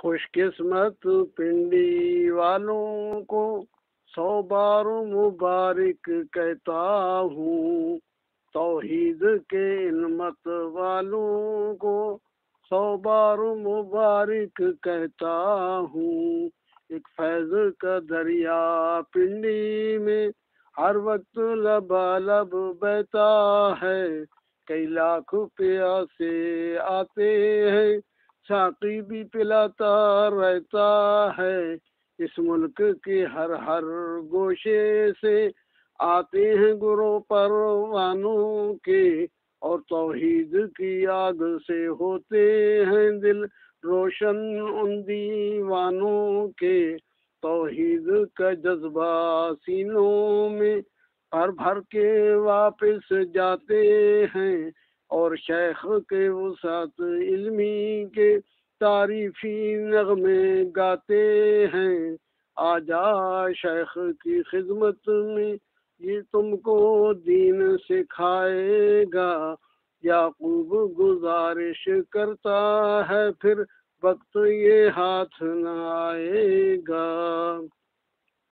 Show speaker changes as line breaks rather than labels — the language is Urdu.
خوش قسمت پنڈی والوں کو 100 بار مبارک کہتا ہوں، توحید کے علمت والوں کو 100 بار مبارک کہتا ہوں۔ ایک فیض کا دریا پنڈی میں ہر وقت لبالب بہتا ہے، کئی لاکھ پیاسے آتے ہیں، ساقی بھی پلاتا رہتا ہے۔ اس ملک کے ہر گوشے سے آتے ہیں گروہ پروانوں کے، اور توحید کی آگ سے ہوتے ہیں دل روشن ان دیوانوں کے۔ توحید کا جذبہ سینوں میں بھر کے واپس جاتے ہیں، اور شیخ کے وسعت علمی کے تعریفی نغمے گاتے ہیں۔ آجا شیخ کی خدمت میں، یہ تم کو دین سکھائے گا۔ یعقوب گزارش کرتا ہے، پھر وقت یہ ہاتھ نہ آئے گا۔